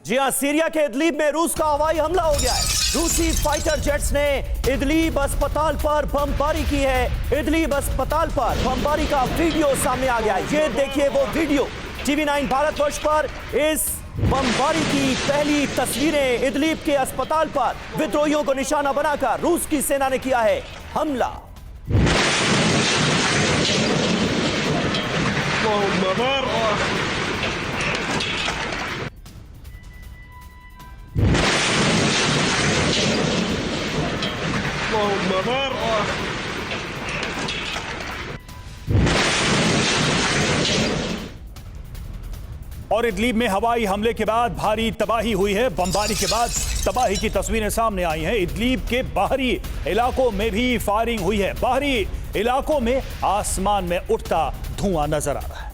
जी हां, सीरिया के इदलीब में रूस का हवाई हमला हो गया है। रूसी फाइटर जेट्स ने इदलीब अस्पताल पर बमबारी की है। इदलीब अस्पताल पर बमबारी का वीडियो सामने आ गया है। ये देखिए वो वीडियो TV9 भारतवर्ष पर इस बमबारी की पहली तस्वीरें। इदलीब के अस्पताल पर विद्रोहियों को निशाना बनाकर रूस की सेना ने किया है हमला। और इदलीब में हवाई हमले के बाद भारी तबाही हुई है। बमबारी के बाद तबाही की तस्वीरें सामने आई हैं। इदलीब के बाहरी इलाकों में भी फायरिंग हुई है। बाहरी इलाकों में आसमान में उठता धुआं नजर आ रहा है।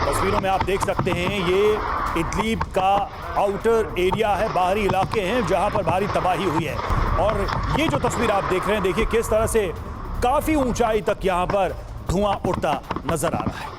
तस्वीरों में आप देख सकते हैं, ये इदलीब का आउटर एरिया है, बाहरी इलाके हैं जहां पर भारी तबाही हुई है। और ये जो तस्वीर आप देख रहे हैं, देखिए किस तरह से काफी ऊंचाई तक यहां पर धुआं उठता नजर आ रहा है।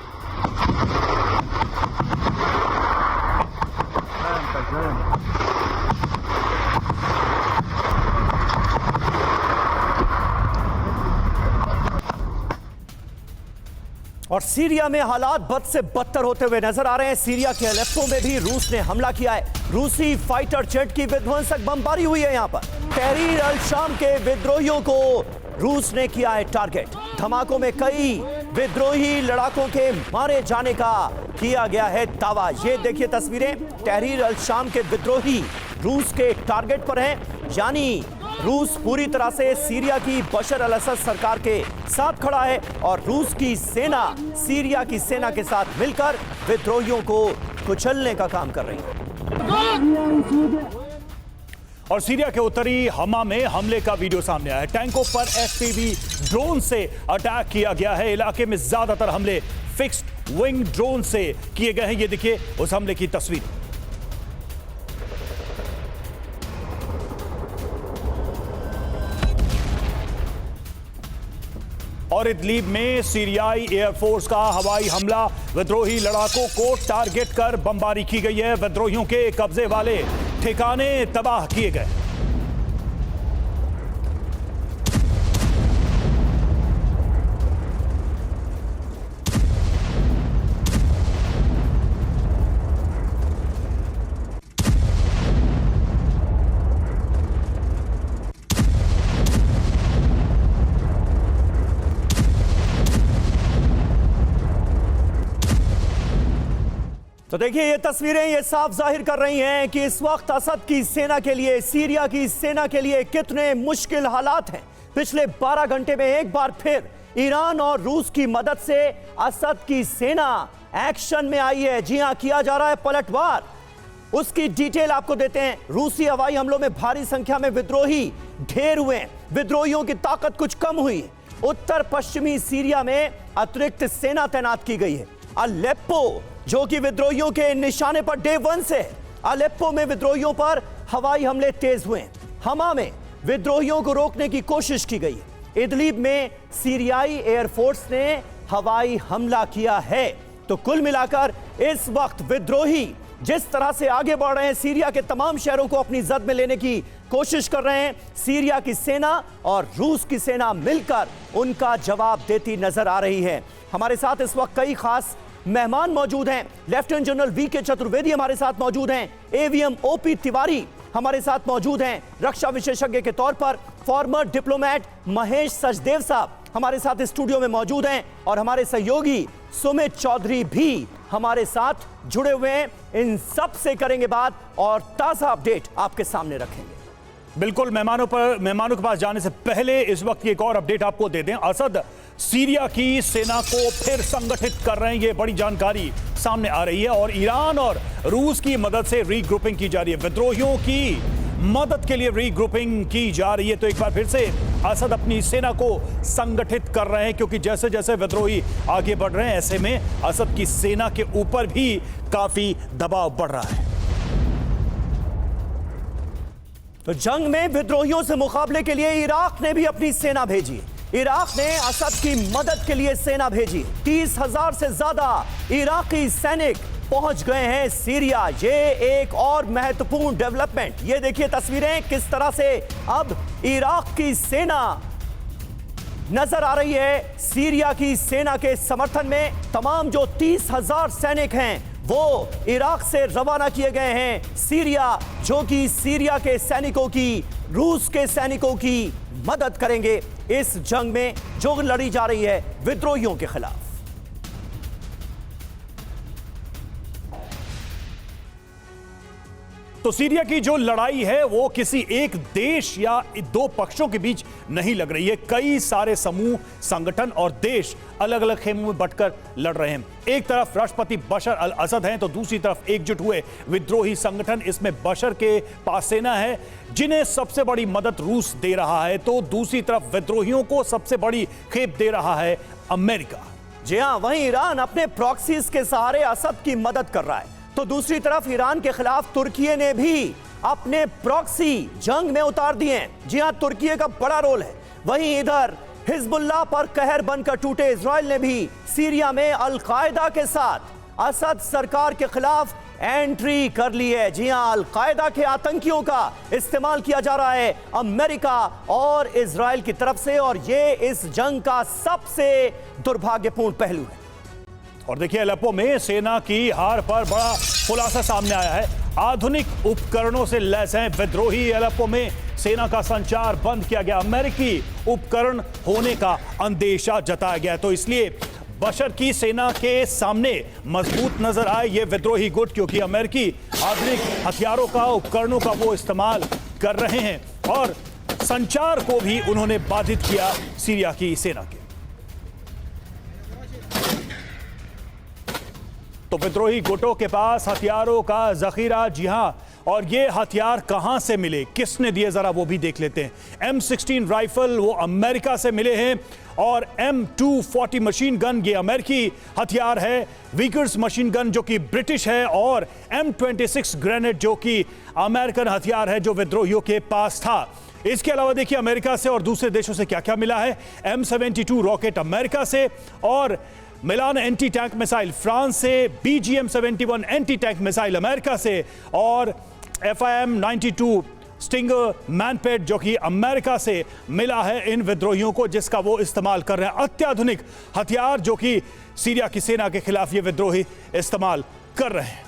और सीरिया में हालात बद से बदतर होते हुए नजर आ रहे हैं। सीरिया के अलेप्पो में भी रूस ने हमला किया है। रूसी फाइटर जेट की विध्वंसक बमबारी हुई है। यहां पर तहरीर अल शाम के विद्रोहियों को रूस ने किया है टारगेट। धमाकों में कई विद्रोही लड़ाकों के मारे जाने का किया गया है दावा। ये देखिए तस्वीरें, तहरीर अल शाम के विद्रोही रूस के टारगेट पर हैं। यानी रूस पूरी तरह से सीरिया की बशर अल असद सरकार के साथ खड़ा है और रूस की सेना सीरिया की सेना के साथ मिलकर विद्रोहियों को कुचलने का काम कर रही है। और सीरिया के उत्तरी हमा में हमले का वीडियो सामने आया है। टैंकों पर FPV ड्रोन से अटैक किया गया है। इलाके में ज्यादातर हमले फिक्स्ड विंग ड्रोन से किए गए हैं। ये देखिए उस हमले की तस्वीर। और इदलीब में सीरियाई एयरफोर्स का हवाई हमला, विद्रोही लड़ाकों को टारगेट कर बमबारी की गई है। विद्रोहियों के कब्जे वाले ठिकाने तबाह किए गए। तो देखिए ये तस्वीरें ये साफ जाहिर कर रही हैं कि इस वक्त असद की सेना के लिए, सीरिया की सेना के लिए कितने मुश्किल हालात हैं। पिछले 12 घंटे में एक बार फिर ईरान और रूस की मदद से असद की सेना एक्शन में आई है। जी हां, किया जा रहा है पलटवार। उसकी डिटेल आपको देते हैं। रूसी हवाई हमलों में भारी संख्या में विद्रोही ढेर हुए हैं। विद्रोहियों की ताकत कुछ कम हुई। उत्तर पश्चिमी सीरिया में अतिरिक्त सेना तैनात की गई है। अलेप्पो जो कि विद्रोहियों के निशाने पर डे 1 से, अलेप्पो में विद्रोहियों पर हवाई हमले तेज हुए। हमा में विद्रोहियों को रोकने की कोशिश की गई। इदलीब में सीरियाई एयरफोर्स ने हवाई हमला किया है। तो कुल मिलाकर इस वक्त विद्रोही जिस तरह से आगे बढ़ रहे हैं, सीरिया के तमाम शहरों को अपनी जद में लेने की कोशिश कर रहे हैं। सीरिया की सेना और रूस की सेना मिलकर उनका जवाब देती नजर आ रही है। हमारे साथ इस वक्त कई खास मेहमान मौजूद हैं। लेफ्टिनेंट जनरल VK चतुर्वेदी हमारे साथ मौजूद हैं। AVM OP तिवारी हमारे साथ मौजूद हैं। रक्षा विशेषज्ञ के तौर पर फॉर्मर डिप्लोमेट महेश सचदेव साहब हमारे साथ स्टूडियो में मौजूद हैं। और हमारे सहयोगी सुमित चौधरी भी हमारे साथ जुड़े हुए हैं। इन सब से करेंगे बात और ताजा अपडेट आपके सामने रखेंगे। बिल्कुल, मेहमानों के पास जाने से पहले इस वक्त की एक और अपडेट आपको दे दें। असद सीरिया की सेना को फिर संगठित कर रहे हैं, ये बड़ी जानकारी सामने आ रही है। और ईरान और रूस की मदद से रीग्रुपिंग की जा रही है। विद्रोहियों की मदद के लिए रीग्रुपिंग की जा रही है। तो एक बार फिर से असद अपनी सेना को संगठित कर रहे हैं, क्योंकि जैसे जैसे विद्रोही आगे बढ़ रहे हैं, ऐसे में असद की सेना के ऊपर भी काफी दबाव बढ़ रहा है। तो जंग में विद्रोहियों से मुकाबले के लिए इराक ने भी अपनी सेना भेजी। इराक ने असद की मदद के लिए सेना भेजी। 30,000 से ज्यादा इराकी सैनिक पहुंच गए हैं सीरिया। ये एक और महत्वपूर्ण डेवलपमेंट। ये देखिए तस्वीरें किस तरह से अब इराक की सेना नजर आ रही है सीरिया की सेना के समर्थन में। तमाम जो 30,000 सैनिक हैं वो इराक से रवाना किए गए हैं सीरिया, जो कि सीरिया के सैनिकों की, रूस के सैनिकों की मदद करेंगे इस जंग में जो लड़ी जा रही है विद्रोहियों के खिलाफ। तो सीरिया की जो लड़ाई है वो किसी एक देश या दो पक्षों के बीच नहीं लग रही है। कई सारे समूह, संगठन और देश अलग अलग खेमों में बंटकर लड़ रहे हैं। एक तरफ राष्ट्रपति बशर अल असद हैं तो दूसरी तरफ एकजुट हुए विद्रोही संगठन। इसमें बशर के पास सेना है जिन्हें सबसे बड़ी मदद रूस दे रहा है, तो दूसरी तरफ विद्रोहियों को सबसे बड़ी खेप दे रहा है अमेरिका। जी हां, वहीं ईरान अपने प्रॉक्सीज के सहारे असद की मदद कर रहा है, तो दूसरी तरफ ईरान के खिलाफ तुर्की ने भी अपने प्रॉक्सी जंग में उतार दिए हैं। जी हां, तुर्की का बड़ा रोल है। वहीं इधर हिजबुल्लाह पर कहर बनकर टूटे इजराइल ने भी सीरिया में अल कायदा के साथ असद सरकार के खिलाफ एंट्री कर ली है। जी हां, अल कायदा के आतंकियों का इस्तेमाल किया जा रहा है अमेरिका और इजराइल की तरफ से, और ये इस जंग का सबसे दुर्भाग्यपूर्ण पहलू है। और देखिए अलेप्पो में सेना की हार पर बड़ा खुलासा सामने आया है। आधुनिक उपकरणों से लैस हैं विद्रोही। अलेप्पो में सेना का संचार बंद किया गया। अमेरिकी उपकरण होने का अंदेशा जताया गया, तो इसलिए बशर की सेना के सामने मजबूत नजर आए ये विद्रोही गुट, क्योंकि अमेरिकी आधुनिक हथियारों का, उपकरणों का वो इस्तेमाल कर रहे हैं और संचार को भी उन्होंने बाधित किया सीरिया की सेना के। तो विद्रोही गुटों के पास हथियारों का जखीरा, जी हां, और ये हथियार कहां से मिले, किसने दिए, जरा वो भी देख लेते हैं। M16 राइफल वो अमेरिका से मिले हैं और M240 मशीन गन ये अमेरिकी हथियार है। विकर्स मशीन गन जो कि ब्रिटिश है और M26 ग्रेनेड जो कि अमेरिकन हथियार है जो विद्रोहियों के पास था। इसके अलावा देखिए अमेरिका से और दूसरे देशों से क्या क्या मिला है। M72 रॉकेट अमेरिका से, और मिलान एंटी टैंक मिसाइल फ्रांस से, BGM-71 anti tank missile America से, और FIM-92 स्टिंगर मैनपेट जो कि अमेरिका से मिला है इन विद्रोहियों को, जिसका वो इस्तेमाल कर रहे हैं। अत्याधुनिक हथियार जो कि सीरिया की सेना के खिलाफ ये विद्रोही इस्तेमाल कर रहे हैं।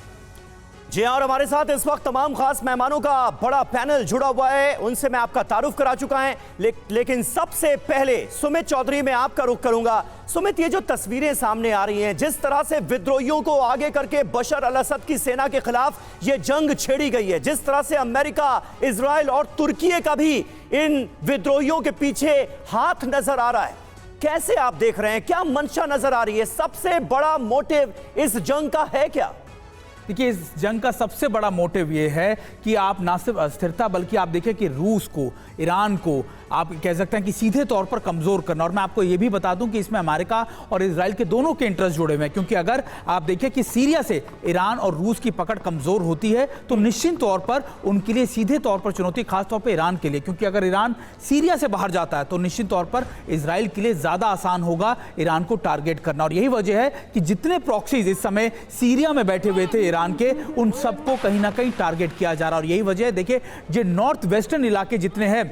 जी और हमारे साथ इस वक्त तमाम खास मेहमानों का बड़ा पैनल जुड़ा हुआ है, उनसे मैं आपका तारुफ करा चुका है, लेकिन सबसे पहले सुमित चौधरी में आपका रुख करूंगा। सुमित, ये जो तस्वीरें सामने आ रही हैं, जिस तरह से विद्रोहियों को आगे करके बशर अल असद की सेना के खिलाफ ये जंग छेड़ी गई है, जिस तरह से अमेरिका, इजराइल और तुर्की का भी इन विद्रोहियों के पीछे हाथ नजर आ रहा है, कैसे आप देख रहे हैं, क्या मंशा नजर आ रही है, सबसे बड़ा मोटिव इस जंग का है क्या? देखिए, इस जंग का सबसे बड़ा मोटिव ये है कि आप ना सिर्फ अस्थिरता बल्कि आप देखें कि रूस को, ईरान को आप कह सकते हैं कि सीधे तौर पर कमज़ोर करना। और मैं आपको ये भी बता दूं कि इसमें अमेरिका और इजराइल के दोनों के इंटरेस्ट जुड़े हुए हैं, क्योंकि अगर आप देखें कि सीरिया से ईरान और रूस की पकड़ कमज़ोर होती है तो निश्चित तौर पर उनके लिए सीधे तौर पर चुनौती, खासतौर पर ईरान के लिए, क्योंकि अगर ईरान सीरिया से बाहर जाता है तो निश्चित तौर पर इजराइल के लिए ज़्यादा आसान होगा ईरान को टारगेट करना। और यही वजह है कि जितने प्रॉक्सीज इस समय सीरिया में बैठे हुए थे ईरान के, उन सबको कहीं ना कहीं टारगेट किया जा रहा है। और यही वजह है, देखिए, जो नॉर्थ वेस्टर्न इलाके जितने हैं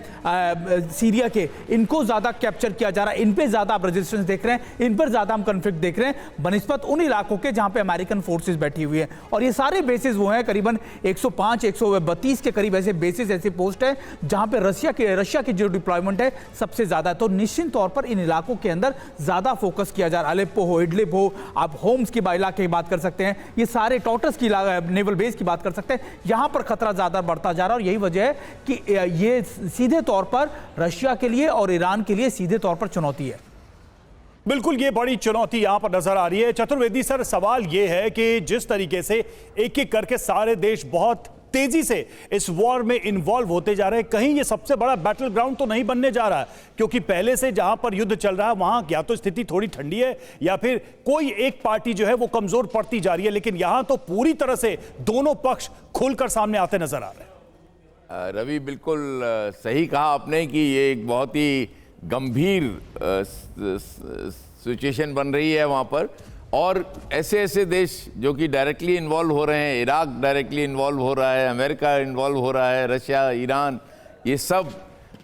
सीरिया के, इनको ज्यादा कैप्चर किया जा रहा है, इन पे ज्यादा आप रेजिस्टेंस देख रहे हैं, इन पर ज्यादा हम कॉन्फ्लिक्ट देख रहे हैं बनिस्बत उन इलाकों के जहां पे अमेरिकन फोर्सेस बैठी हुई है। और ये सारे बेसिस वो हैं, करीबन 105-132 के करीब ऐसे बेसिस, ऐसे पोस्ट है जहां पे रशिया की जो डिप्लॉयमेंट है सबसे ज्यादा है। तो निश्चित तौर पर इन इलाकों के अंदर ज्यादा फोकस किया जा रहा है। अलेप्पो हो, इडलिब हो, आप होम्स की इलाके की बात कर सकते हैं, ये सारे टॉटस की नेवल बेस की बात कर सकते हैं, यहां पर खतरा ज्यादा बढ़ता जा रहा है। और यही वजह है कि ये सीधे तौर पर रशिया के लिए और ईरान के लिए सीधे तौर पर चुनौती है। बिल्कुल, ये बड़ी चुनौती यहां पर नजर आ रही है। चतुर्वेदी सर, सवाल ये है कि जिस तरीके से एक एक करके सारे देश बहुत तेजी से इस वॉर में इन्वॉल्व होते जा रहे हैं, कहीं ये सबसे बड़ा बैटल ग्राउंड तो नहीं बनने जा रहा है? क्योंकि पहले से जहां पर युद्ध चल रहा है वहां या तो स्थिति थोड़ी ठंडी है या फिर कोई एक पार्टी जो है वो कमजोर पड़ती जा रही है, लेकिन यहां तो पूरी तरह से दोनों पक्ष खुलकर सामने आते नजर आ रहे हैं। रवि, बिल्कुल सही कहा आपने कि ये एक बहुत ही गंभीर सिचुएशन बन रही है वहाँ पर। और ऐसे ऐसे देश जो कि डायरेक्टली इन्वॉल्व हो रहे हैं, इराक डायरेक्टली इन्वॉल्व हो रहा है, अमेरिका इन्वॉल्व हो रहा है, रशिया, ईरान, ये सब,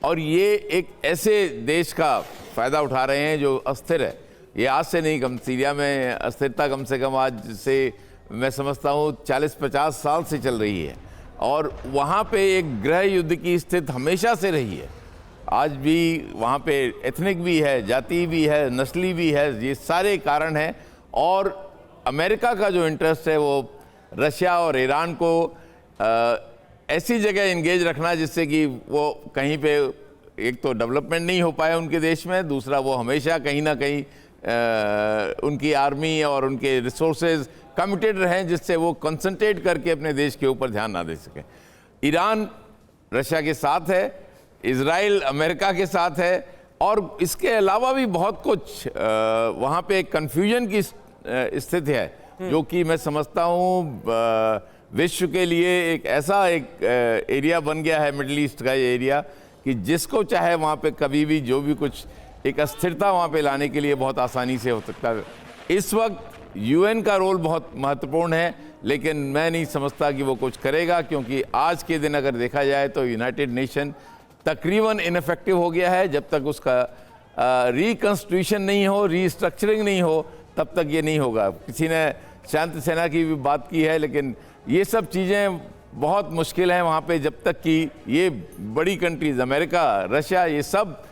और ये एक ऐसे देश का फ़ायदा उठा रहे हैं जो अस्थिर है। ये आज से नहीं, कम सीरिया में अस्थिरता कम से कम आज से मैं समझता हूँ 40-50 साल से चल रही है, और वहाँ पे एक गृह युद्ध की स्थिति हमेशा से रही है। आज भी वहाँ पे एथनिक भी है, जाति भी है, नस्ली भी है, ये सारे कारण हैं। और अमेरिका का जो इंटरेस्ट है वो रशिया और ईरान को ऐसी जगह इंगेज रखना जिससे कि वो कहीं पे एक तो डेवलपमेंट नहीं हो पाए उनके देश में, दूसरा वो हमेशा कहीं ना कहीं उनकी आर्मी और उनके रिसोर्सेज कमिटेड रहें, जिससे वो कंसंट्रेट करके अपने देश के ऊपर ध्यान ना दे सकें। ईरान रशिया के साथ है, इजराइल अमेरिका के साथ है, और इसके अलावा भी बहुत कुछ वहाँ पे एक कन्फ्यूजन की स्थिति है जो कि मैं समझता हूँ विश्व के लिए एक ऐसा एक एरिया बन गया है, मिडिल ईस्ट का ये एरिया, कि जिसको चाहे वहाँ पे कभी भी जो भी कुछ एक अस्थिरता वहाँ पे लाने के लिए बहुत आसानी से हो सकता है। इस वक्त यूएन का रोल बहुत महत्वपूर्ण है, लेकिन मैं नहीं समझता कि वो कुछ करेगा, क्योंकि आज के दिन अगर देखा जाए तो यूनाइटेड नेशन तकरीबन इनफेक्टिव हो गया है। जब तक उसका रिकंस्टिट्यूशन नहीं हो, रीस्ट्रक्चरिंग नहीं हो, तब तक ये नहीं होगा। किसी ने शांति सेना की भी बात की है, लेकिन ये सब चीज़ें बहुत मुश्किल हैं वहाँ पे, जब तक कि ये बड़ी कंट्रीज अमेरिका, रशिया, ये सब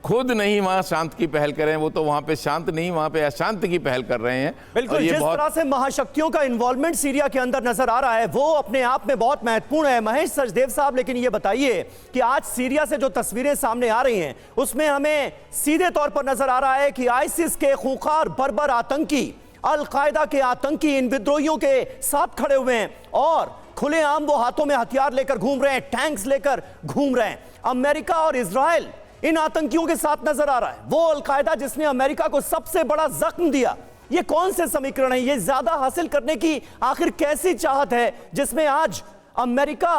खुद नहीं वहाँ शांत की पहल करें। वो तो वहाँ पे शांत नहीं, वहाँ पे अशांत की पहल कर रहे हैं। बिल्कुल, जिस तरह से महाशक्तियों का इन्वॉल्वमेंट सीरिया के अंदर नजर आ रहा है वो अपने आप में बहुत महत्वपूर्ण है। महेश सचदेव साहब, लेकिन ये बताइए कि आज सीरिया से जो तस्वीरें सामने आ रही हैं उसमें हमें सीधे तौर पर नजर आ रहा है कि आईसिस के खूंखार बर्बर आतंकी, अल कायदा के आतंकी इन विद्रोहियों के साथ खड़े हुए हैं और खुलेआम वो हाथों में हथियार लेकर घूम रहे हैं, टैंक्स लेकर घूम रहे हैं। अमेरिका और इजराइल इन आतंकियों के साथ नजर आ रहा है। वो अल कायदा जिसने अमेरिका को सबसे बड़ा जख्म दिया, ये कौन से समीकरण है? ये ज्यादा हासिल करने की आखिर कैसी चाहत है जिसमें आज अमेरिका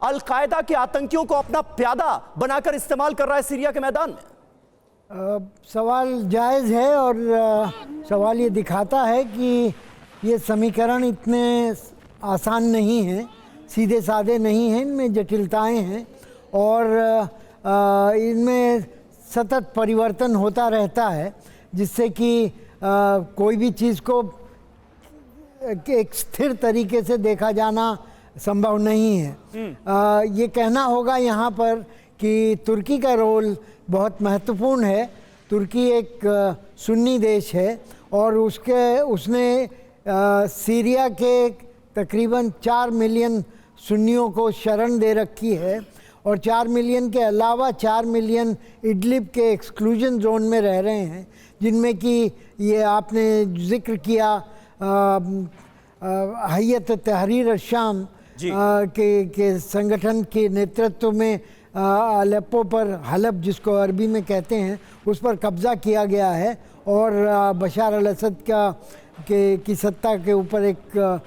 अल कायदा के आतंकियों को अपना प्यादा बनाकर इस्तेमाल कर रहा है सीरिया के मैदान में? सवाल जायज़ है, और सवाल ये दिखाता है कि ये समीकरण इतने आसान नहीं हैं, सीधे साधे नहीं हैं, इनमें जटिलताएं हैं और इनमें सतत परिवर्तन होता रहता है, जिससे कि कोई भी चीज़ को एक स्थिर तरीके से देखा जाना संभव नहीं है। ये कहना होगा यहाँ पर कि तुर्की का रोल बहुत महत्वपूर्ण है। तुर्की एक सुन्नी देश है और उसने सीरिया के तकरीबन 4 मिलियन सुन्नियों को शरण दे रखी है, और 4 मिलियन के अलावा 4 मिलियन इडलिब के एक्सक्लूजन जोन में रह रहे हैं, जिनमें कि ये आपने जिक्र किया हैयत तहरीर शाम के संगठन के नेतृत्व में अलेप्पो पर, हलब जिसको अरबी में कहते हैं, उस पर कब्ज़ा किया गया है और बशार अल असद की सत्ता के ऊपर एक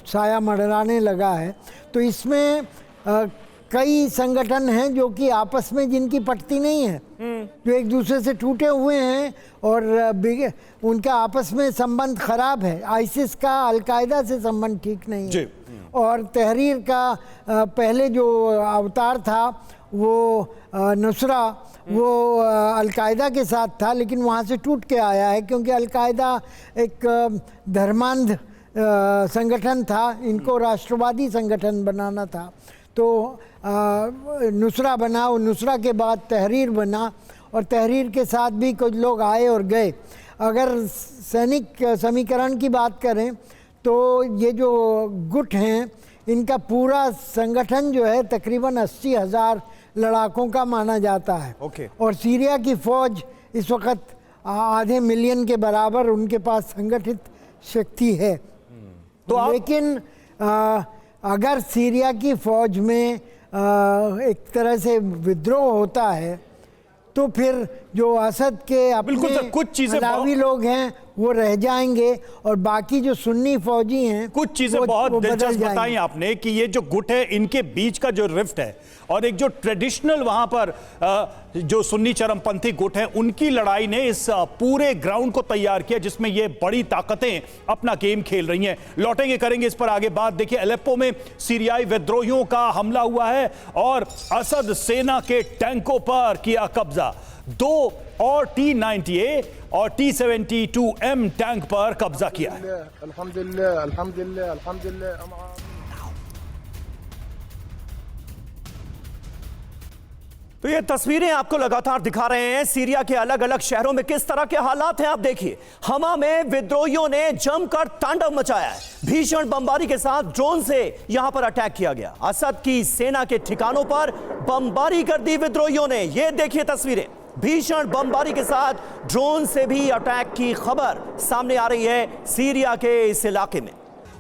साया मंडराने लगा है। तो इसमें कई संगठन हैं जो कि आपस में जिनकी पटती नहीं है, जो एक दूसरे से टूटे हुए हैं और उनका आपस में संबंध खराब है। आईसिस का अल कायदा से संबंध ठीक नहीं है, और तहरीर का पहले जो अवतार था वो नुसरा, वो अल कायदा के साथ था, लेकिन वहाँ से टूट के आया है क्योंकि अल कायदा एक धर्मांध संगठन था, इनको राष्ट्रवादी संगठन बनाना था। तो नुसरा बना, और नुसरा के बाद तहरीर बना, और तहरीर के साथ भी कुछ लोग आए और गए। अगर सैनिक समीकरण की बात करें तो ये जो गुट हैं, इनका पूरा संगठन जो है तकरीबन 80,000 लड़ाकों का माना जाता है। और सीरिया की फ़ौज इस वक्त आधे मिलियन के बराबर उनके पास संगठित शक्ति है। तो लेकिन अगर सीरिया की फ़ौज में एक तरह से विद्रोह होता है तो फिर जो असद के बिल्कुल सर, अपने कुछ चीजें अलावी लोग हैं वो रह जाएंगे और बाकी जो सुन्नी फौजी हैं कुछ चीजें बहुत दिलचस्प बताई आपने कि ये जो गुट है इनके बीच का जो रिफ्ट है और एक जो ट्रेडिशनल वहां पर जो सुन्नी चरमपंथी गुट है उनकी लड़ाई ने इस पूरे ग्राउंड को तैयार किया जिसमें ये बड़ी ताकतें अपना गेम खेल रही हैं। लौटेंगे, करेंगे इस पर आगे बात। देखिए, अलेप्पो में सीरियाई विद्रोहियों का हमला हुआ है और असद सेना के टैंकों पर किया कब्जा। 2 और T-90A और T-72M टैंक पर कब्जा किया है। अल्हम्दुलिल्लाह, अल्हम्दुलिल्लाह, अल्हम्दुलिल्लाह। तो ये तस्वीरें आपको लगातार दिखा रहे हैं सीरिया के अलग अलग शहरों में किस तरह के हालात हैं। आप देखिए, हमा में विद्रोहियों ने जमकर तांडव मचाया है। भीषण बमबारी के साथ ड्रोन से यहां पर अटैक किया गया। असद की सेना के ठिकानों पर बमबारी कर दी विद्रोहियों ने। ये देखिए तस्वीरें, भीषण बमबारी के साथ ड्रोन से भी अटैक की खबर सामने आ रही है सीरिया के इस इलाके में।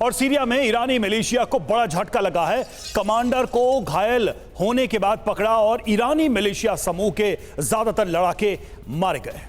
और सीरिया में ईरानी मिलिशिया को बड़ा झटका लगा है। कमांडर को घायल होने के बाद पकड़ा और ईरानी मिलिशिया समूह के ज्यादातर लड़ाके मारे गए।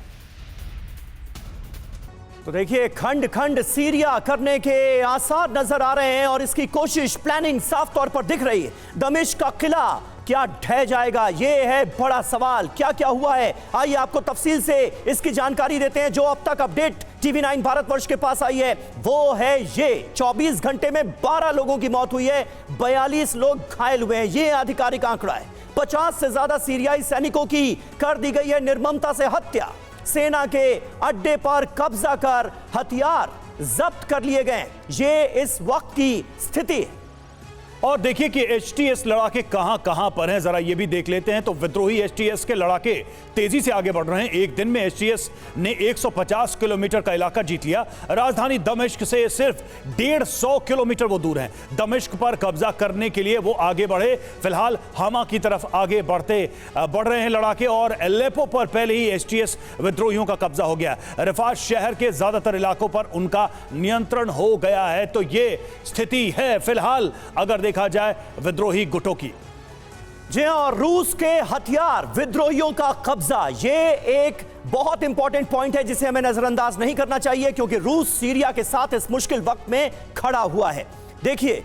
तो देखिए, खंड खंड सीरिया करने के आसार नजर आ रहे हैं और इसकी कोशिश, प्लानिंग साफ तौर पर दिख रही है। दमिश्क का किला क्या ढह जाएगा, यह है बड़ा सवाल। क्या क्या हुआ है, आइए आपको तफसील से इसकी जानकारी देते हैं। जो अब तक अपडेट TV9 भारतवर्ष के पास आई है वो है ये: 24 घंटे में 12 लोगों की मौत हुई है, 42 लोग घायल हुए हैं। यह आधिकारिक आंकड़ा है। 50 से ज्यादा सीरियाई सैनिकों की कर दी गई है निर्ममता से हत्या। सेना के अड्डे पर कब्जा कर हथियार जब्त कर लिए गए। ये इस वक्त की स्थिति है। और देखिए कि HTS लड़ाके कहां पर हैं, जरा ये भी देख लेते हैं। तो विद्रोही HTS के लड़ाके तेजी से आगे बढ़ रहे हैं। एक दिन में HTS ने 150 किलोमीटर का इलाका जीत लिया। राजधानी दमिश्क से सिर्फ 150 किलोमीटर वो दूर हैं। दमिश्क पर कब्जा करने के लिए वो आगे बढ़े। फिलहाल हमा की तरफ आगे बढ़ रहे हैं लड़ाके और अलेप्पो पर पहले ही HTS विद्रोहियों का कब्जा हो गया। रिफात शहर के ज्यादातर इलाकों पर उनका नियंत्रण हो गया है। तो ये स्थिति है फिलहाल अगर देखा जाए विद्रोही गुटों की। जी हां, और रूस के हथियार, विद्रोहियों का कब्जा, यह एक बहुत इंपॉर्टेंट पॉइंट है जिसे हमें नजरअंदाज नहीं करना चाहिए, क्योंकि रूस सीरिया के साथ इस मुश्किल वक्त में खड़ा हुआ है। देखिए,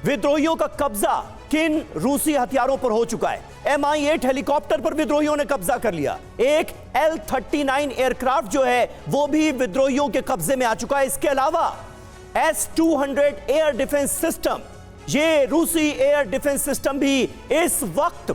विद्रोहियों का कब्जा किन रूसी हथियारों पर हो चुका है। Mi-8 हेलीकॉप्टर पर विद्रोहियों ने कब्जा कर लिया। एक L-39 एयरक्राफ्ट जो है वो भी विद्रोहियों के कब्जे में आ चुका है। इसके अलावा S-200 एयर डिफेंस सिस्टम, ये रूसी एयर डिफेंस सिस्टम भी इस वक्त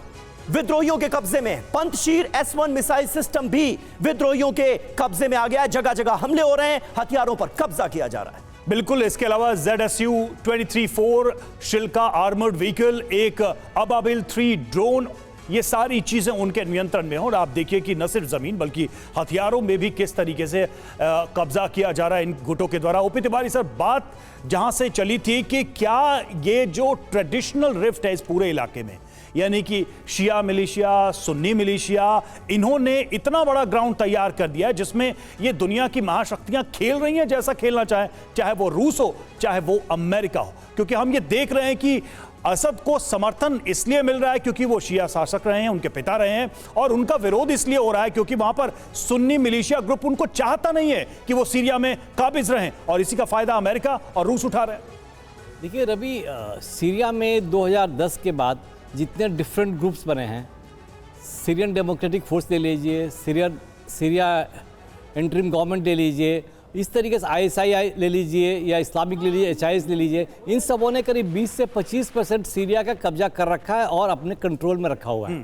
विद्रोहियों के कब्जे में। पंतशीर S-1 मिसाइल सिस्टम भी विद्रोहियों के कब्जे में आ गया है। जगह जगह हमले हो रहे हैं, हथियारों पर कब्जा किया जा रहा है। बिल्कुल, इसके अलावा ZSU-23-4 शिल्का आर्मर्ड व्हीकल, एक अबाबिल 3 ड्रोन, ये सारी चीजें उनके नियंत्रण में हैं। और आप देखिए कि न सिर्फ जमीन बल्कि हथियारों में भी किस तरीके से कब्जा किया जा रहा है इन गुटों के द्वारा। ओपी तिवारी सर, बात जहां से चली थी कि क्या ये जो ट्रेडिशनल रिफ्ट है इस पूरे इलाके में, यानी कि शिया मिलिशिया, सुन्नी मिलिशिया, इन्होंने इतना बड़ा ग्राउंड तैयार कर दिया है जिसमें ये दुनिया की महाशक्तियां खेल रही हैं जैसा खेलना चाहे वो रूस हो, चाहे वो अमेरिका हो। क्योंकि हम ये देख रहे हैं कि असद को समर्थन इसलिए मिल रहा है क्योंकि वो शिया शासक रहे हैं, उनके पिता रहे हैं, और उनका विरोध इसलिए हो रहा है क्योंकि वहां पर सुन्नी मिलिशिया ग्रुप उनको चाहता नहीं है कि वो सीरिया में काबिज रहें, और इसी का फायदा अमेरिका और रूस उठा रहे हैं। देखिए रवि, सीरिया में 2010 के बाद जितने डिफरेंट ग्रुप्स बने हैं, सीरियन डेमोक्रेटिक फोर्स ले लीजिए, सीरिया इंटरिम गवर्नमेंट ले लीजिए, इस तरीके से ISI ले लीजिए या इस्लामिक ले लीजिए, HIS ले लीजिए, इन सबों ने करीब 20 से 25% सीरिया का कब्जा कर रखा है और अपने कंट्रोल में रखा हुआ है।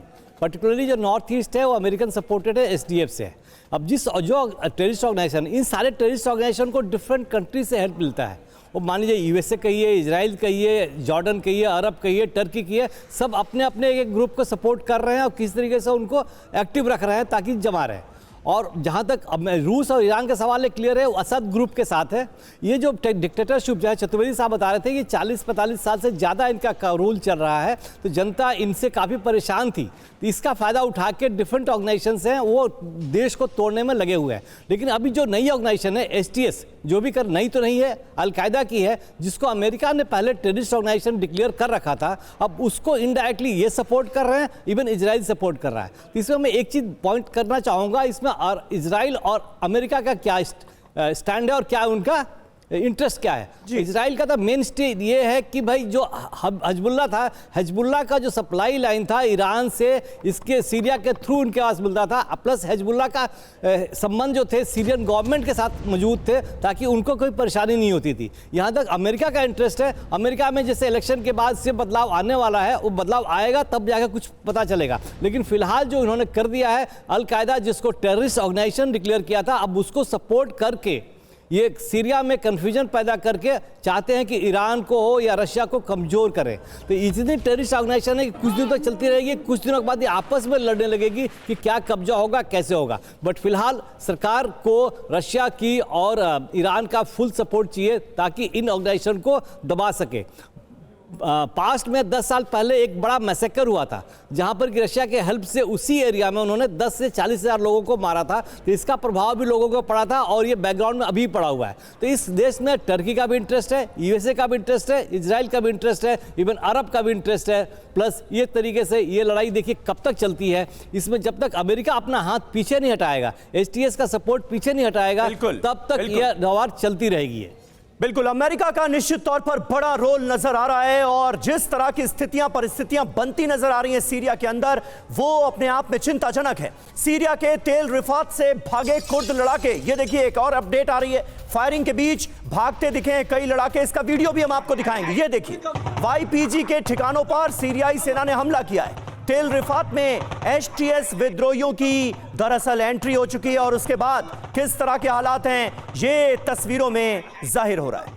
पर्टिकुलरली जो नॉर्थ ईस्ट है वो अमेरिकन सपोर्टेड है, SDF से है। अब जो टेररिस्ट ऑर्गेनाइजेशन, इन सारे टेररिस्ट ऑर्गेनाइजेशन को डिफरेंट कंट्री से हेल्प मिलता है। वो मान लीजिए USA कहिए, इजराइल कहिए, जॉर्डन कहिए, अरब कहिए, टर्की कहिए, सब अपने अपने एक ग्रुप को सपोर्ट कर रहे हैं और किस तरीके से उनको एक्टिव रख रहे हैं ताकि जमा रहे। और जहाँ तक अब रूस और ईरान का सवाल है, क्लियर है, वो असद ग्रुप के साथ है। ये जो डिक्टेटरशिप जो है, चतुर्वेदी साहब बता रहे थे कि 40-45 साल से ज़्यादा इनका रूल चल रहा है, तो जनता इनसे काफ़ी परेशान थी। तो इसका फ़ायदा उठा के डिफरेंट ऑर्गेनाइजेशंस हैं वो देश को तोड़ने में लगे हुए हैं। लेकिन अभी जो नई ऑर्गेनाइजेशन है STS, जो भी कर नई तो नहीं है, अलकायदा की है, जिसको अमेरिका ने पहले टेररिस्ट ऑर्गेनाइजेशन डिक्लेयर कर रखा था, अब उसको इनडायरेक्टली ये सपोर्ट कर रहे हैं, इवन इजराइल सपोर्ट कर रहा है। तो इसमें मैं एक चीज़ पॉइंट करना चाहूँगा, इसमें और इजराइल और अमेरिका का क्या स्टैंड है और क्या उनका इंटरेस्ट क्या है। इजराइल का तो मेन स्टेज ये है कि भाई जो हजबुल्ला था, हजबुल्ला का जो सप्लाई लाइन था ईरान से इसके सीरिया के थ्रू उनके पास मिलता था, प्लस हजबुल्ला का संबंध जो थे सीरियन गवर्नमेंट के साथ मौजूद थे, ताकि उनको कोई परेशानी नहीं होती थी। यहाँ तक अमेरिका का इंटरेस्ट है, अमेरिका में जैसे इलेक्शन के बाद से बदलाव आने वाला है, वो बदलाव आएगा तब जाकर कुछ पता चलेगा। लेकिन फिलहाल जो उन्होंने कर दिया है, अलकायदा जिसको टेररिस्ट ऑर्गेनाइजेशन डिक्लेयर किया था, अब उसको सपोर्ट करके ये सीरिया में कन्फ्यूजन पैदा करके चाहते हैं कि ईरान को हो या रशिया को कमज़ोर करें। तो इतनी टेररिस्ट ऑर्गेनाइजेशन है कि कुछ दिनों तक चलती रहेगी, कुछ दिनों के बाद ये आपस में लड़ने लगेगी कि क्या कब्जा होगा, कैसे होगा। बट फिलहाल सरकार को रशिया की और ईरान का फुल सपोर्ट चाहिए ताकि इन ऑर्गेनाइजेशन को दबा सके। पास्ट में 10 साल पहले एक बड़ा मैसेकर हुआ था, जहां पर कि रशिया के हेल्प से उसी एरिया में उन्होंने 10 से 40 हज़ार लोगों को मारा था। तो इसका प्रभाव भी लोगों को पड़ा था और ये बैकग्राउंड में अभी पड़ा हुआ है। तो इस देश में टर्की का भी इंटरेस्ट है, USA का भी इंटरेस्ट है, इजराइल का भी इंटरेस्ट है, इवन अरब का भी इंटरेस्ट है। प्लस ये तरीके से ये लड़ाई देखिए कब तक चलती है। इसमें जब तक अमेरिका अपना हाथ पीछे नहीं हटाएगा, STS का सपोर्ट पीछे नहीं हटाएगा, तब तक ये दौर चलती रहेगी। बिल्कुल, अमेरिका का निश्चित तौर पर बड़ा रोल नजर आ रहा है और जिस तरह की स्थितियां परिस्थितियां बनती नजर आ रही हैं सीरिया के अंदर, वो अपने आप में चिंताजनक है। सीरिया के तेल रिफात से भागे कुर्द लड़ाके, ये देखिए एक और अपडेट आ रही है, फायरिंग के बीच भागते दिखे हैं कई लड़ाके। इसका वीडियो भी हम आपको दिखाएंगे। ये देखिए YPG के ठिकानों पर सीरियाई सेना ने हमला किया है। तेल रिफात में STS विद्रोहियों की दरअसल एंट्री हो चुकी है और उसके बाद किस तरह के हालात हैं ये तस्वीरों में जाहिर हो रहा है।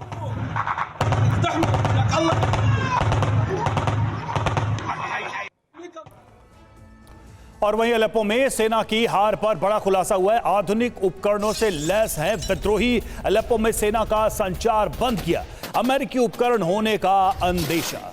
और वहीं अलेप्पो में सेना की हार पर बड़ा खुलासा हुआ है। आधुनिक उपकरणों से लैस हैं विद्रोही। अलेप्पो में सेना का संचार बंद किया, अमेरिकी उपकरण होने का अंदेशा।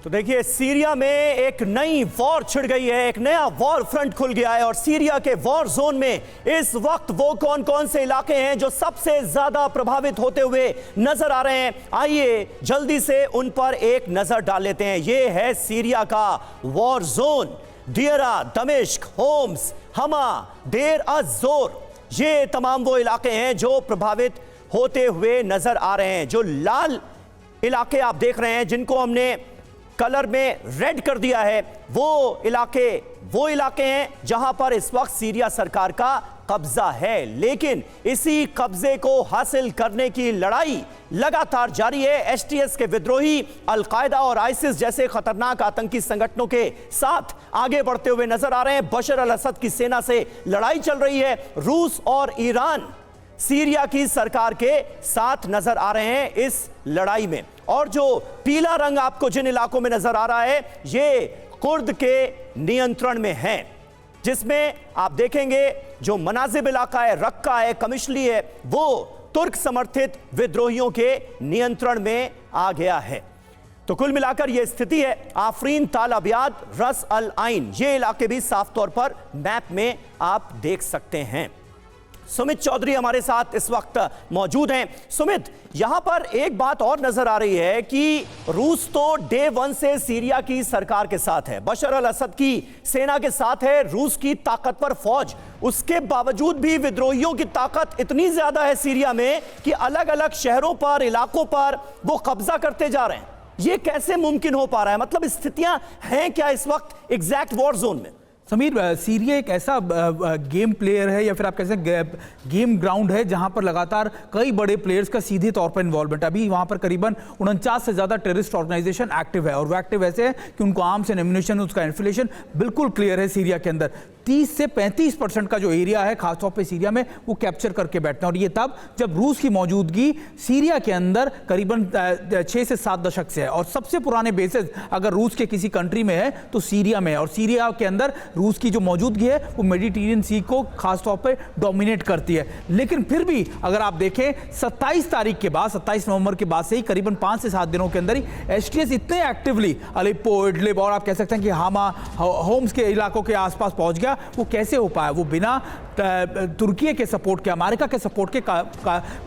तो देखिए सीरिया में एक नई वॉर छिड़ गई है, एक नया वॉर फ्रंट खुल गया है और सीरिया के वॉर जोन में इस वक्त वो कौन कौन से इलाके हैं जो सबसे ज्यादा प्रभावित होते हुए नजर आ रहे हैं, आइए जल्दी से उन पर एक नजर डाल लेते हैं। ये है सीरिया का वॉर जोन, दियरा, दमिश्क, होम्स, हमा, देर अज़-ज़ोर, ये तमाम वो इलाके हैं जो प्रभावित होते हुए नजर आ रहे हैं। जो लाल इलाके आप देख रहे हैं, जिनको हमने कलर में रेड कर दिया है, वो इलाके हैं जहां पर इस वक्त सीरिया सरकार का कब्जा है। लेकिन इसी कब्जे को हासिल करने की लड़ाई लगातार जारी है। STS के विद्रोही अलकायदा और आइसिस जैसे खतरनाक आतंकी संगठनों के साथ आगे बढ़ते हुए नजर आ रहे हैं। बशर अल असद की सेना से लड़ाई चल रही है। रूस और ईरान सीरिया की सरकार के साथ नजर आ रहे हैं इस लड़ाई में। और जो पीला रंग आपको जिन इलाकों में नजर आ रहा है, ये कुर्द के नियंत्रण में है, जिसमें आप देखेंगे जो मनाजिब इलाका है, रक्का है, कमिशली है, वो तुर्क समर्थित विद्रोहियों के नियंत्रण में आ गया है। तो कुल मिलाकर यह स्थिति है। आफरीन, ताल अबियाद, रस अल आइन, ये इलाके भी साफ तौर पर मैप में आप देख सकते हैं। सुमित चौधरी हमारे साथ इस वक्त मौजूद हैं। सुमित, यहां पर एक बात और नजर आ रही है कि रूस तो डे 1 से सीरिया की सरकार के साथ है, बशर अल असद की सेना के साथ है, रूस की ताकतवर फौज। उसके बावजूद भी विद्रोहियों की ताकत इतनी ज्यादा है सीरिया में कि अलग अलग शहरों पर, इलाकों पर वो कब्जा करते जा रहे हैं। ये कैसे मुमकिन हो पा रहा है? मतलब स्थितियां हैं क्या इस वक्त एग्जैक्ट वॉर जोन में? समीर, सीरिया एक ऐसा गेम प्लेयर है या फिर आप कह सकते हैं गेम ग्राउंड है जहां पर लगातार कई बड़े प्लेयर्स का सीधे तौर पर इन्वॉल्वमेंट। अभी वहां पर करीबन 49 से ज़्यादा टेररिस्ट ऑर्गेनाइजेशन एक्टिव है और वो एक्टिव ऐसे है कि उनको आर्म्स एंड एम्युनिशन, उसका इन्फ्लेशन बिल्कुल क्लियर है सीरिया के अंदर। 30 से 35% का जो एरिया है खासतौर पे सीरिया में वो कैप्चर करके बैठते हैं। और ये तब जब रूस की मौजूदगी सीरिया के अंदर करीबन 6 से 7 दशक से है। और सबसे पुराने बेसिस अगर रूस के किसी कंट्री में है तो सीरिया में है। और सीरिया के अंदर रूस की जो मौजूदगी है वो मेडिटेरियन सी को खासतौर पे डोमिनेट करती है। लेकिन फिर भी अगर आप देखें 27 तारीख के बाद, 27 नवंबर के बाद से ही करीबन 5 से 7 दिनों के अंदर ही एसटीएस इतने एक्टिवली अलेप्पो, इडलिब और आप कह सकते हैं कि हामा, होम्स के इलाकों के आसपास पहुंच गया। वो कैसे हो पाया? वो बिना तुर्की के सपोर्ट के, अमेरिका के सपोर्ट के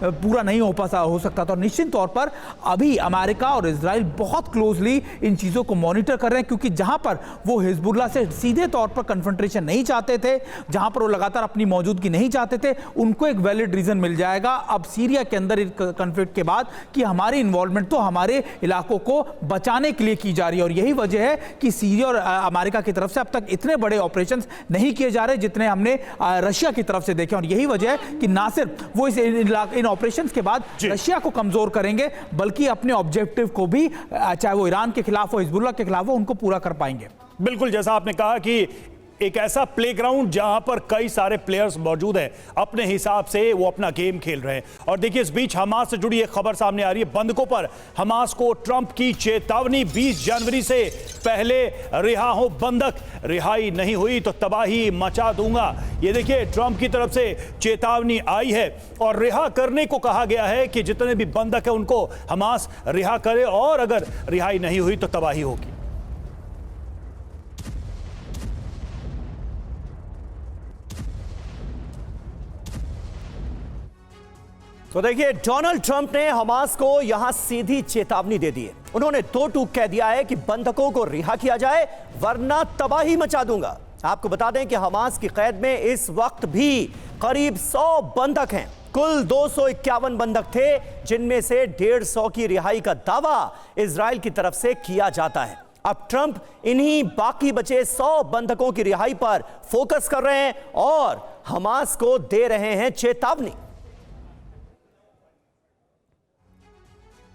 पूरा नहीं हो सकता था। और निश्चित तौर पर अभी अमेरिका और इजराइल बहुत क्लोजली इन चीज़ों को मॉनिटर कर रहे हैं, क्योंकि जहां पर वो हिजबुल्लाह से सीधे तौर पर कन्फ्रंटेशन नहीं चाहते थे, जहां पर वो लगातार अपनी मौजूदगी नहीं चाहते थे, उनको एक वैलिड रीजन मिल जाएगा अब सीरिया के अंदर कन्फ्लिक्ट के बाद कि हमारी इन्वॉल्वमेंट तो हमारे इलाकों को बचाने के लिए की जा रही है। और यही वजह है कि सीरिया और अमेरिका की तरफ से अब तक इतने बड़े ऑपरेशंस नहीं किए जा रहे जितने हमने रशिया की तरफ से देखे। और यही वजह है कि ना सिर्फ वो इन ऑपरेशंस के बाद रशिया को कमजोर करेंगे, बल्कि अपने ऑब्जेक्टिव को भी, चाहे वो ईरान के खिलाफ हो, हिजबुल्लाह के खिलाफ हो, उनको पूरा कर पाएंगे। बिल्कुल, जैसा आपने कहा कि एक ऐसा प्लेग्राउंड जहां पर कई सारे प्लेयर्स मौजूद हैं, अपने हिसाब से वो अपना गेम खेल रहे हैं। और देखिए, इस बीच हमास से जुड़ी एक खबर सामने आ रही है। बंधकों पर हमास को ट्रंप की चेतावनी, 20 जनवरी से पहले रिहा हो बंधक, रिहाई नहीं हुई तो तबाही मचा दूंगा। ये देखिए, ट्रंप की तरफ से चेतावनी आई है और रिहा करने को कहा गया है कि जितने भी बंधक है उनको हमास रिहा करे, और अगर रिहाई नहीं हुई तो तबाही होगी। तो देखिए, डोनाल्ड ट्रंप ने हमास को यहां सीधी चेतावनी दे दी है। उन्होंने 2 टूक कह दिया है कि बंधकों को रिहा किया जाए वरना तबाही मचा दूंगा। आपको बता दें कि हमास की कैद में इस वक्त भी करीब 100 बंधक हैं। कुल 251 बंधक थे, जिनमें से 150 की रिहाई का दावा इजराइल की तरफ से किया जाता है। अब ट्रंप इन्हीं बाकी बचे 100 बंधकों की रिहाई पर फोकस कर रहे हैं और हमास को दे रहे हैं चेतावनी।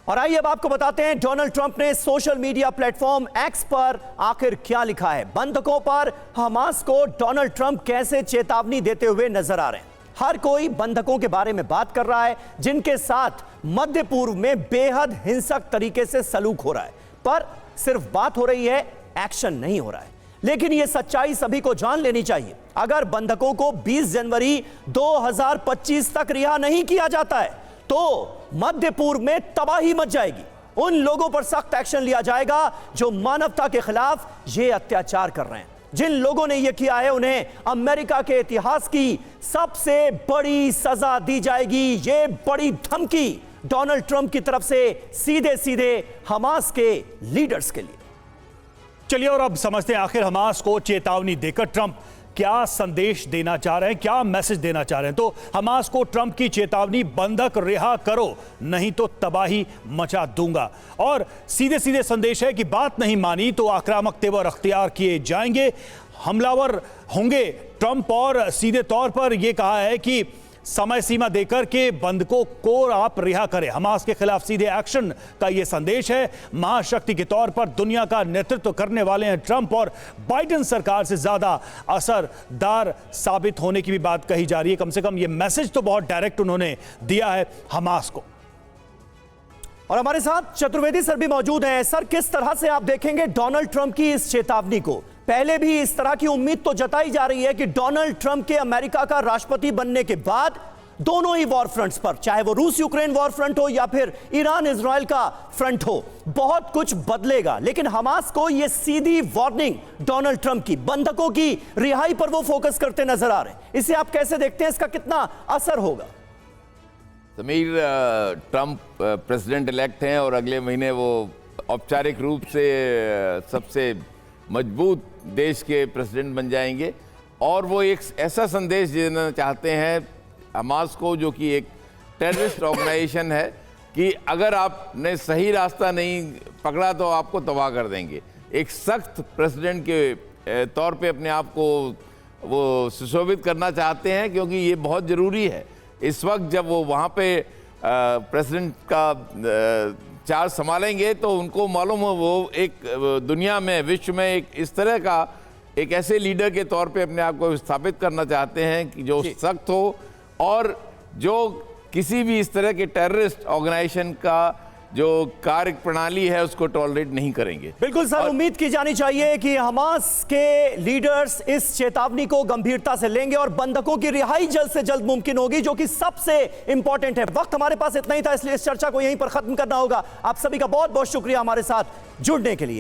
और आइए अब आपको बताते हैं डोनाल्ड ट्रंप ने सोशल मीडिया प्लेटफॉर्म एक्स पर आखिर क्या लिखा है। बंधकों पर हमास को डोनाल्ड ट्रंप कैसे चेतावनी देते हुए नजर आ रहे हैं। हर कोई बंधकों के बारे में बात कर रहा है जिनके साथ मध्य पूर्व में बेहद हिंसक तरीके से सलूक हो रहा है, पर सिर्फ बात हो रही है, एक्शन नहीं हो रहा है। लेकिन यह सच्चाई सभी को जान लेनी चाहिए। अगर बंधकों को 20 जनवरी 2025 तक रिहा नहीं किया जाता है तो मध्य पूर्व में तबाही मच जाएगी। उन लोगों पर सख्त एक्शन लिया जाएगा जो मानवता के खिलाफ ये अत्याचार कर रहे हैं। जिन लोगों ने यह किया है उन्हें अमेरिका के इतिहास की सबसे बड़ी सजा दी जाएगी। ये बड़ी धमकी डोनाल्ड ट्रंप की तरफ से सीधे सीधे हमास के लीडर्स के लिए। चलिए, और अब समझते हैं आखिर हमास को चेतावनी देकर ट्रंप क्या संदेश देना चाह रहे हैं, क्या मैसेज देना चाह रहे हैं। तो हमास को ट्रंप की चेतावनी, बंधक रिहा करो नहीं तो तबाही मचा दूंगा। और सीधे सीधे संदेश है कि बात नहीं मानी तो आक्रामक तेवर अख्तियार किए जाएंगे, हमलावर होंगे ट्रंप। और सीधे तौर पर यह कहा है कि समय सीमा देकर के बंधकों को आप रिहा करें। हमास के खिलाफ सीधे एक्शन का यह संदेश है। महाशक्ति के तौर पर दुनिया का नेतृत्व करने वाले हैं ट्रंप, और बाइडेन सरकार से ज्यादा असरदार साबित होने की भी बात कही जा रही है। कम से कम यह मैसेज तो बहुत डायरेक्ट उन्होंने दिया है हमास को। और हमारे साथ चतुर्वेदी सर भी मौजूद हैं। सर, किस तरह से आप देखेंगे डोनाल्ड ट्रंप की इस चेतावनी को? पहले भी इस तरह की उम्मीद तो जताई जा रही है कि डोनाल्ड ट्रंप के अमेरिका का राष्ट्रपति बनने के बाद दोनों ही वॉर फ्रंट्स पर, चाहे वो रूस यूक्रेन वॉर फ्रंट हो या फिर ईरान इजराइल का फ्रंट हो, बहुत कुछ बदलेगा। लेकिन हमास को यह सीधी वार्निंग डोनाल्ड ट्रंप की, बंधकों की रिहाई पर वो फोकस करते नजर आ रहे हैं। इसे आप कैसे देखते हैं? इसका कितना असर होगा? समीर, ट्रंप प्रेसिडेंट इलेक्ट हैं और अगले महीने वो औपचारिक रूप से सबसे मजबूत देश के प्रेसिडेंट बन जाएंगे। और वो एक ऐसा संदेश देना चाहते हैं हमास को, जो कि एक टेररिस्ट ऑर्गेनाइजेशन है, कि अगर आपने सही रास्ता नहीं पकड़ा तो आपको तबाह कर देंगे। एक सख्त प्रेसिडेंट के तौर पे अपने आप को वो सुशोभित करना चाहते हैं, क्योंकि ये बहुत ज़रूरी है इस वक्त जब वो वहाँ पे प्रेसिडेंट का चार्ज संभालेंगे। तो उनको मालूम हो वो एक दुनिया में, विश्व में एक इस तरह का एक ऐसे लीडर के तौर पे अपने आप को स्थापित करना चाहते हैं कि जो सख्त हो और जो किसी भी इस तरह के टेररिस्ट ऑर्गेनाइजेशन का जो कार्य प्रणाली है उसको टॉलरेट नहीं करेंगे। बिल्कुल सर, उम्मीद की जानी चाहिए कि हमास के लीडर्स इस चेतावनी को गंभीरता से लेंगे और बंधकों की रिहाई जल्द से जल्द मुमकिन होगी, जो कि सबसे इंपॉर्टेंट है। वक्त हमारे पास इतना ही था, इसलिए इस चर्चा को यहीं पर खत्म करना होगा। आप सभी का बहुत बहुत शुक्रिया हमारे साथ जुड़ने के लिए।